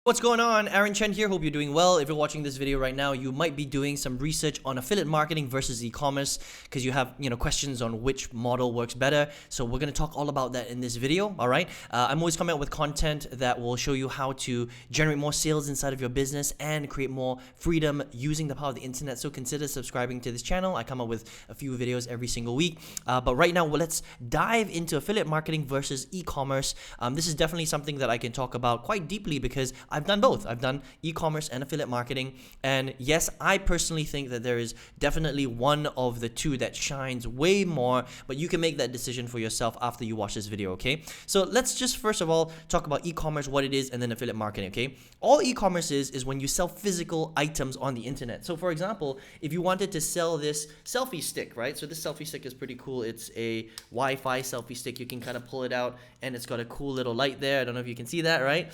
What's going on? Aaron Chen here. Hope you're doing well. If you're watching this video right now, you might be doing some research on affiliate marketing versus e-commerce because you have questions on which model works better. So we're going to talk all about that in this video. All right. I'm always coming out with content that will show you how to generate more sales inside of your business and create more freedom using the power of the internet. So consider subscribing to this channel. I come up with a few videos every single week. But right now, let's dive into affiliate marketing versus e-commerce. This is definitely something that I can talk about quite deeply because I've done both. I've done e-commerce and affiliate marketing. And yes, I personally think that there is definitely one of the two that shines way more, but you can make that decision for yourself after you watch this video, okay? So let's just first of all talk about e-commerce, what it is, and then affiliate marketing, okay? All e-commerce is when you sell physical items on the internet. So for example, if you wanted to sell this selfie stick, right? So this selfie stick is pretty cool. It's a Wi-Fi selfie stick. You can kind of pull it out and it's got a cool little light there. I don't know if you can see that, right?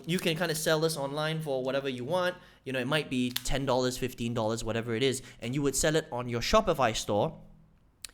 You can kind of sell this online for whatever you want. It might be $10, $15, whatever it is, and you would sell it on your Shopify store.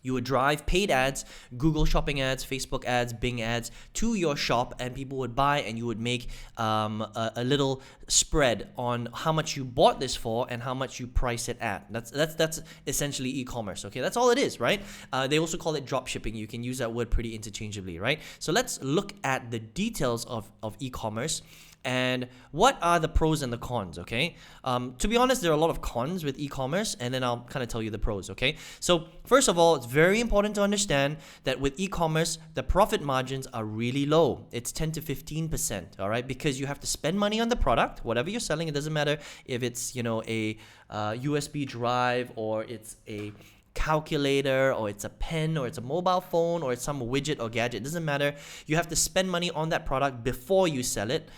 You would drive paid ads, Google shopping ads, Facebook ads, Bing ads to your shop, and people would buy, and you would make a little spread on how much you bought this for and how much you price it at. That's essentially e-commerce. Okay, that's all it is, right? They also call it drop shipping. You can use that word pretty interchangeably, right? So let's look at the details of e-commerce. And what are the pros and the cons, okay? To be honest, there are a lot of cons with e-commerce, and then I'll kind of tell you the pros, okay? So first of all, it's very important to understand that with e-commerce, the profit margins are really low. It's 10 to 15%, all right? Because you have to spend money on the product, whatever you're selling. It doesn't matter if it's, a USB drive or it's a calculator or it's a pen or it's a mobile phone or it's some widget or gadget. It doesn't matter. You have to spend money on that product before you sell it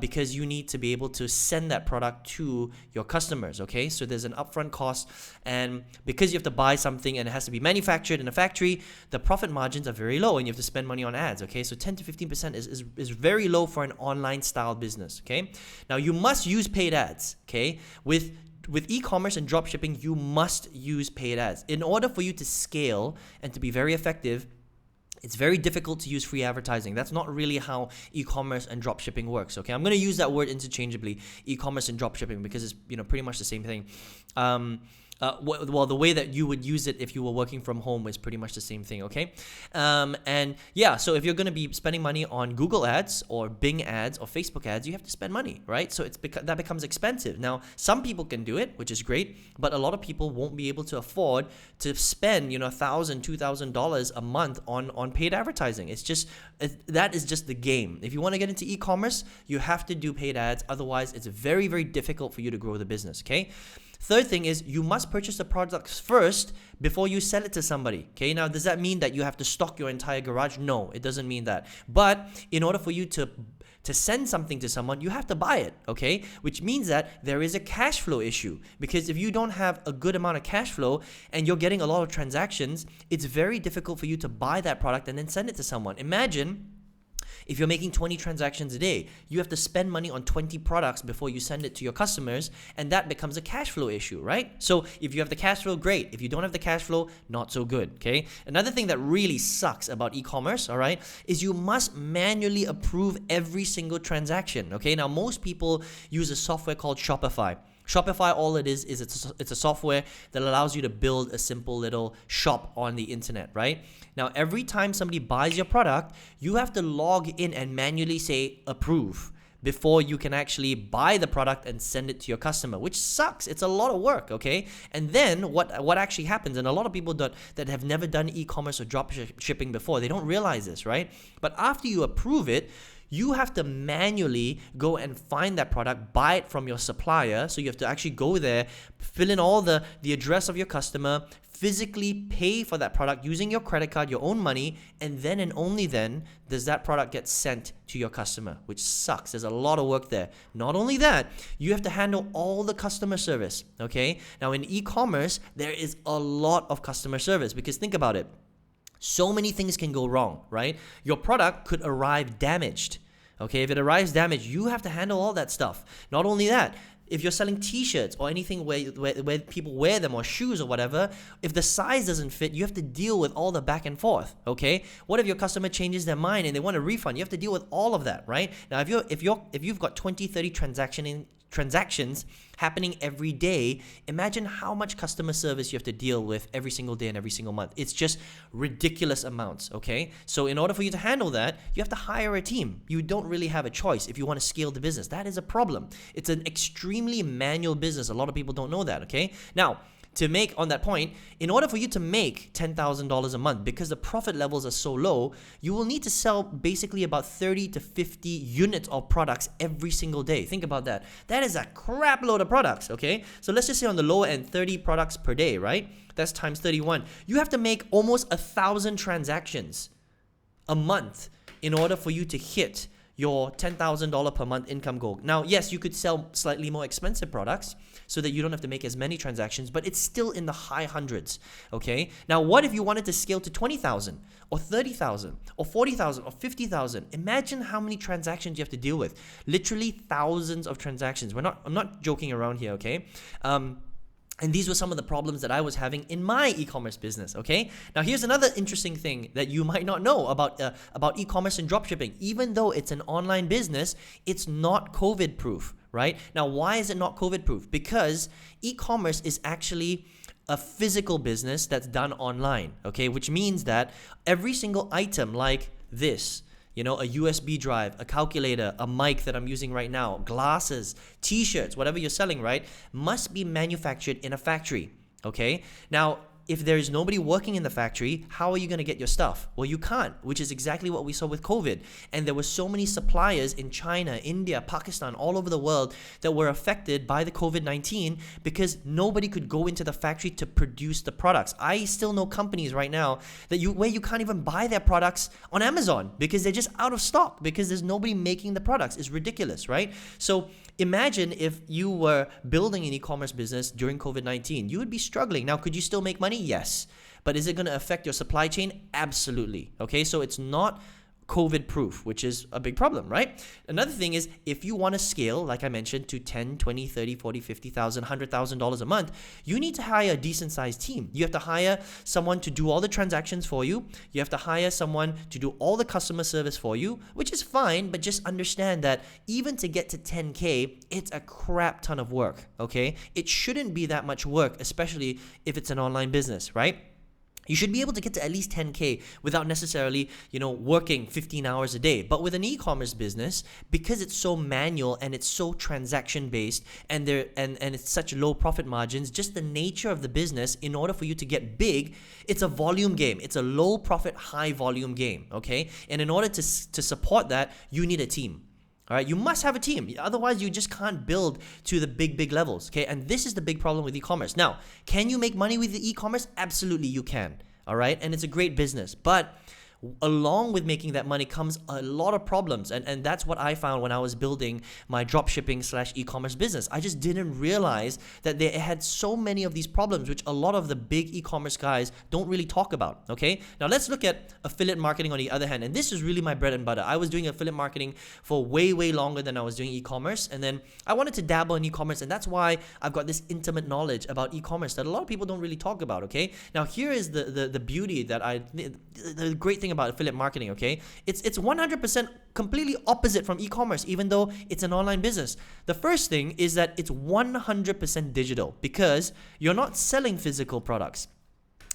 because you need to be able to send that product to your customers, okay? So there's an upfront cost, and because you have to buy something and it has to be manufactured in a factory, the profit margins are very low and you have to spend money on ads, okay? So 10 to 15% is very low for an online style business, okay? Now you must use paid ads, okay? With e-commerce and dropshipping, you must use paid ads. In order for you to scale and to be very effective, it's very difficult to use free advertising. That's not really how e-commerce and dropshipping works, okay? I'm going to use that word interchangeably, e-commerce and dropshipping, because it's pretty much the same thing. Well, the way that you would use it if you were working from home is pretty much the same thing, okay? And yeah, so if you're going to be spending money on Google ads or Bing ads or Facebook ads, you have to spend money, right? So that becomes expensive. Now, some people can do it, which is great, but a lot of people won't be able to afford to spend, $1,000, $2,000 a month on paid advertising. That is just the game. If you want to get into e-commerce, you have to do paid ads. Otherwise, it's very, very difficult for you to grow the business, okay? Third thing is you must purchase the products first before you sell it to somebody, okay? Now, does that mean that you have to stock your entire garage? No, it doesn't mean that. But in order for you to send something to someone, you have to buy it, okay? Which means that there is a cash flow issue, because if you don't have a good amount of cash flow and you're getting a lot of transactions, it's very difficult for you to buy that product and then send it to someone. Imagine if you're making 20 transactions a day, you have to spend money on 20 products before you send it to your customers, and that becomes a cash flow issue, right? So if you have the cash flow, great. If you don't have the cash flow, not so good, okay? Another thing that really sucks about e-commerce, all right, is you must manually approve every single transaction, okay? Now, most people use a software called Shopify. Shopify, all it is it's a software that allows you to build a simple little shop on the internet, right? Now, every time somebody buys your product, you have to log in and manually say approve before you can actually buy the product and send it to your customer, which sucks. It's a lot of work, okay? And then what actually happens, and a lot of people that have never done e-commerce or drop shipping before, they don't realize this, right? But after you approve it, you have to manually go and find that product, buy it from your supplier. So you have to actually go there, fill in all the address of your customer, physically pay for that product using your credit card, your own money, and then and only then does that product get sent to your customer, which sucks. There's a lot of work there. Not only that, you have to handle all the customer service, okay? Now in e-commerce, there is a lot of customer service, because think about it. So many things can go wrong, right? Your product could arrive damaged. Okay, if it arrives damaged, you have to handle all that stuff. Not only that, if you're selling t-shirts or anything where people wear them, or shoes or whatever, if the size doesn't fit, you have to deal with all the back and forth, okay? What if your customer changes their mind and they want a refund? You have to deal with all of that, right? Now, if you've got 20, 30 transactions happening every day, imagine how much customer service you have to deal with every single day and every single month. It's just ridiculous amounts, okay? So in order for you to handle that, you have to hire a team. You don't really have a choice if you want to scale the business. That is a problem. It's an extremely manual business. A lot of people don't know that, okay? Now, to make on that point, in order for you to make $10,000 a month, because the profit levels are so low, you will need to sell basically about 30 to 50 units of products every single day. Think about that. That is a crap load of products, okay? So let's just say on the lower end, 30 products per day, right? That's times 31. You have to make almost 1,000 transactions a month in order for you to hit your $10,000 per month income goal. Now, yes, you could sell slightly more expensive products so that you don't have to make as many transactions, but it's still in the high hundreds, okay? Now, what if you wanted to scale to 20,000 or 30,000 or 40,000 or 50,000? Imagine how many transactions you have to deal with. Literally thousands of transactions. I'm not joking around here, okay? And these were some of the problems that I was having in my e-commerce business, okay? Now, here's another interesting thing that you might not know about e-commerce and dropshipping. Even though it's an online business, it's not COVID-proof, right? Now, why is it not COVID-proof? Because e-commerce is actually a physical business that's done online, okay? Which means that every single item like this, a USB drive, a calculator, a mic that I'm using right now, glasses, t-shirts, whatever you're selling, right, must be manufactured in a factory, okay? Now, if there is nobody working in the factory, how are you going to get your stuff? Well, you can't, which is exactly what we saw with COVID. And there were so many suppliers in China, India, Pakistan, all over the world that were affected by the COVID-19 because nobody could go into the factory to produce the products. I still know companies right now where you can't even buy their products on Amazon because they're just out of stock because there's nobody making the products. It's ridiculous, right? So imagine if you were building an e-commerce business during COVID-19. You would be struggling. Now, could you still make money? Yes. But is it going to affect your supply chain? Absolutely. Okay, so it's not COVID proof, which is a big problem, right? Another thing is, if you want to scale, like I mentioned, to 10, 20, 30, 40, 50,000, $100,000 a month, you need to hire a decent sized team. You have to hire someone to do all the transactions for you. You have to hire someone to do all the customer service for you, which is fine, but just understand that even to get to 10K, it's a crap ton of work, okay? It shouldn't be that much work, especially if it's an online business, right? You should be able to get to at least 10K without necessarily, working 15 hours a day. But with an e-commerce business, because it's so manual and it's so transaction based and it's such low profit margins, just the nature of the business, in order for you to get big, it's a volume game. It's a low profit, high volume game, okay? And in order to support that, you need a team. All right, you must have a team. Otherwise, you just can't build to the big levels, okay? And this is the big problem with e-commerce. Now, can you make money with the e-commerce? Absolutely, you can, all right? And it's a great business. But along with making that money comes a lot of problems. And that's what I found when I was building my dropshipping / e-commerce business. I just didn't realize that they had so many of these problems, which a lot of the big e-commerce guys don't really talk about, okay? Now let's look at affiliate marketing on the other hand. And this is really my bread and butter. I was doing affiliate marketing for way longer than I was doing e-commerce. And then I wanted to dabble in e-commerce. And that's why I've got this intimate knowledge about e-commerce that a lot of people don't really talk about, okay? Now here is the beauty the great thing about affiliate marketing, okay? It's 100% completely opposite from e-commerce, even though it's an online business. The first thing is that it's 100% digital because you're not selling physical products.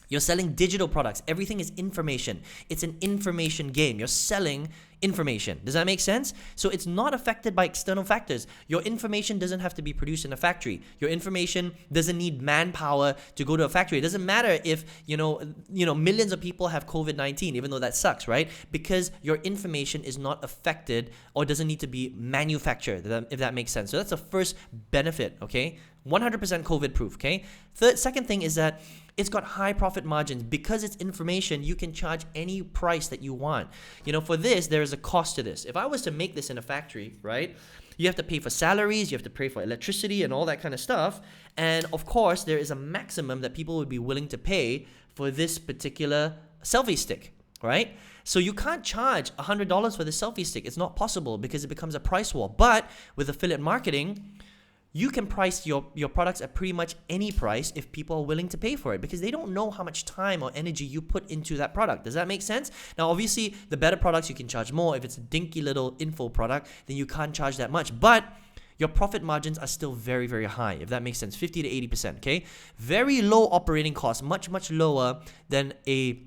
You're selling digital products. Everything is information. It's an information game. You're selling information. Does that make sense? So it's not affected by external factors. Your information doesn't have to be produced in a factory. Your information doesn't need manpower to go to a factory. It doesn't matter if, millions of people have COVID-19, even though that sucks, right? Because your information is not affected or doesn't need to be manufactured, if that makes sense. So that's the first benefit, okay? 100% COVID proof, okay? Second thing is that it's got high profit margins. Because it's information, you can charge any price that you want. For this, there is a cost to this. If I was to make this in a factory, right, you have to pay for salaries, you have to pay for electricity and all that kind of stuff. And of course, there is a maximum that people would be willing to pay for this particular selfie stick, right? So you can't charge $100 for the selfie stick. It's not possible because it becomes a price war. But with affiliate marketing, you can price your products at pretty much any price if people are willing to pay for it, because they don't know how much time or energy you put into that product. Does that make sense? Now, obviously, the better products you can charge more. If it's a dinky little info product, then you can't charge that much. But your profit margins are still very, very high, if that makes sense, 50 to 80%, okay? Very low operating costs, much, much lower than a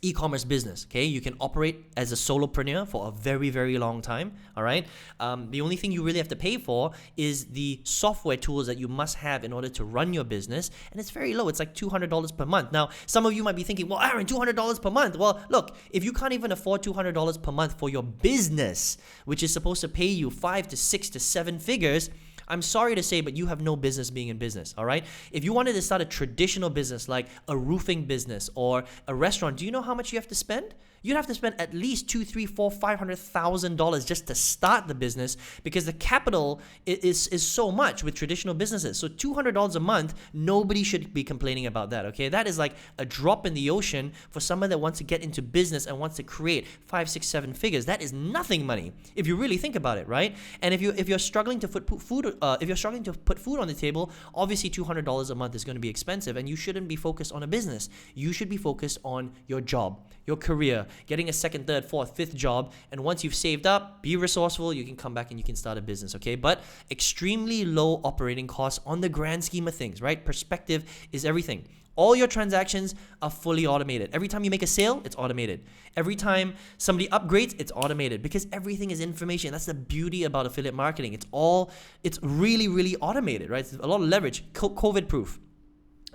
e-commerce business, okay? You can operate as a solopreneur for a very, very long time, all right? The only thing you really have to pay for is the software tools that you must have in order to run your business, and it's very low. It's like $200 per month. Now, some of you might be thinking, well, Aaron, $200 per month. Well, look, if you can't even afford $200 per month for your business, which is supposed to pay you 5 to 6 to 7 figures, I'm sorry to say, but you have no business being in business, all right? If you wanted to start a traditional business like a roofing business or a restaurant, do you know how much you have to spend? You'd have to spend at least $200,000, $300,000, $500,000 just to start the business, because the capital is so much with traditional businesses. So $200 a month, nobody should be complaining about that, okay? That is like a drop in the ocean for someone that wants to get into business and wants to create 5, 6, 7 figures. That is nothing money if you really think about it, right? And if you're struggling to put food on the table, obviously $200 a month is going to be expensive, and you shouldn't be focused on a business. You should be focused on your job, your career, getting a second, third, fourth, fifth job, and once you've saved up, be resourceful, you can come back and you can start a business, okay? But extremely low operating costs on the grand scheme of things, right? Perspective is everything. All your transactions are fully automated. Every time you make a sale, it's automated. Every time somebody upgrades, it's automated, because everything is information. That's the beauty about affiliate marketing. It's really, really automated, right? It's a lot of leverage, COVID proof.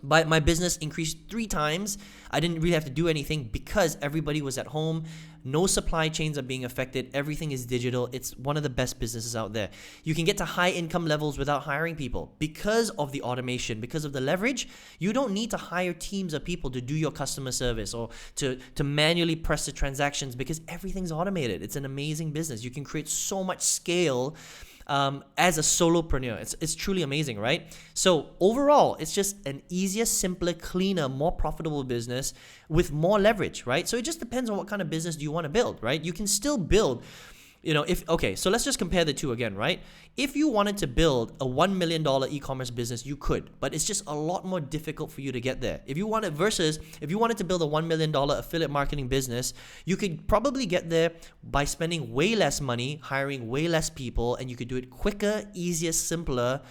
But my business increased 3 times. I didn't really have to do anything because everybody was at home. No supply chains are being affected. Everything is digital. It's one of the best businesses out there. You can get to high income levels without hiring people because of the automation, because of the leverage. You don't need to hire teams of people to do your customer service or to manually press the transactions, because everything's automated. It's an amazing business. You can create so much scale as a solopreneur. It's truly amazing, right? So overall, it's just an easier, simpler, cleaner, more profitable business with more leverage, right? So it just depends on what kind of business do you want to build, right? You can still build, so let's just compare the two again, right? If you wanted to build a $1 million e-commerce business, you could, but it's just a lot more difficult for you to get there. If you wanted to build a $1 million affiliate marketing business, you could probably get there by spending way less money, hiring way less people, and you could do it quicker, easier, simpler,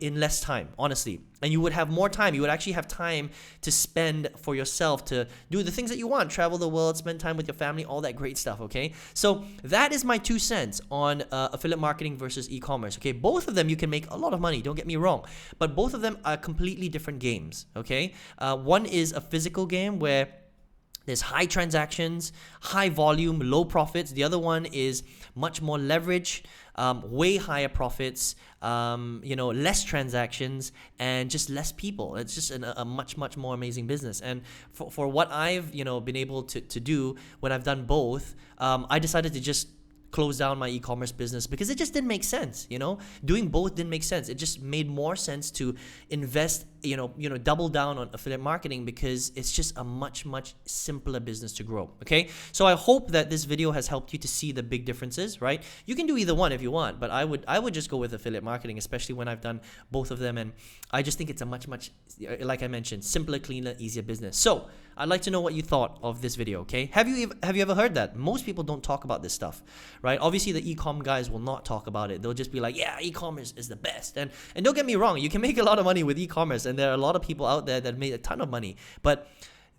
in less time, honestly. And you would have more time. You would actually have time to spend for yourself, to do the things that you want, travel the world, spend time with your family, all that great stuff, okay? So that is my 2 cents on affiliate marketing versus e-commerce, okay? Both of them, you can make a lot of money, don't get me wrong, but both of them are completely different games, okay? One is a physical game where there's high transactions, high volume, low profits. The other one is much more leverage, way higher profits, less transactions, and just less people. It's just a much, much more amazing business. And for what I've, been able to do when I've done both, I decided to just close down my e-commerce business because it just didn't make sense. Doing both didn't make sense. It just made more sense to invest, double down on affiliate marketing, because it's just a much, much simpler business to grow. Okay, so I hope that this video has helped you to see the big differences, right? You can do either one if you want, but I would just go with affiliate marketing, especially when I've done both of them, and I just think it's a much, like I mentioned, simpler, cleaner, easier business. So I'd like to know what you thought of this video. Okay, have you ever heard that? Most people don't talk about this stuff, right? Obviously, the e-com guys will not talk about it. They'll just be like, yeah, e-commerce is the best. And don't get me wrong, you can make a lot of money with e-commerce, and there are a lot of people out there that made a ton of money, but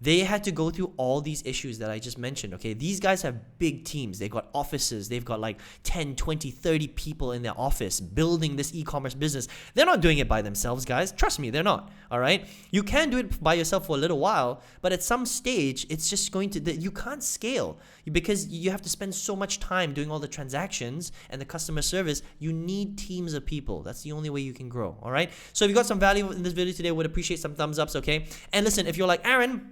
they had to go through all these issues that I just mentioned, okay? These guys have big teams. They've got offices. They've got like 10, 20, 30 people in their office building this e-commerce business. They're not doing it by themselves, guys. Trust me, they're not, all right? You can do it by yourself for a little while, but at some stage, it's just you can't scale because you have to spend so much time doing all the transactions and the customer service. You need teams of people. That's the only way you can grow, all right? So if you got some value in this video today, would appreciate some thumbs ups, okay? And listen, if you're like, Aaron,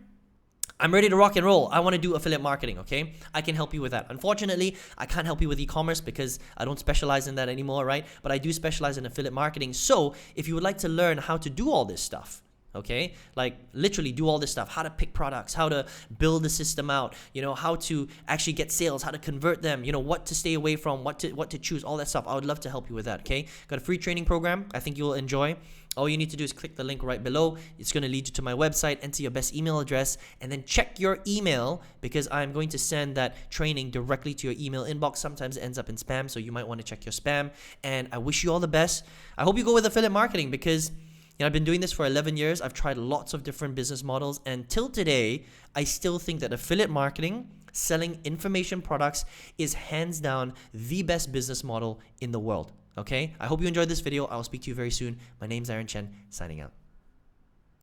I'm ready to rock and roll, I want to do affiliate marketing, okay? I can help you with that. Unfortunately, I can't help you with e-commerce because I don't specialize in that anymore, right? But I do specialize in affiliate marketing. So if you would like to learn how to do all this stuff, okay? Like literally do all this stuff, how to pick products, how to build the system out, how to actually get sales, how to convert them, what to stay away from, what to choose, all that stuff. I would love to help you with that, okay? Got a free training program I think you'll enjoy. All you need to do is click the link right below. It's going to lead you to my website, enter your best email address, and then check your email, because I'm going to send that training directly to your email inbox. Sometimes it ends up in spam, so you might want to check your spam. And I wish you all the best. I hope you go with affiliate marketing, because I've been doing this for 11 years. I've tried lots of different business models, and till today, I still think that affiliate marketing, selling information products, is hands down the best business model in the world. Okay, I hope you enjoyed this video. I'll speak to you very soon. My name's Aaron Chen, signing out.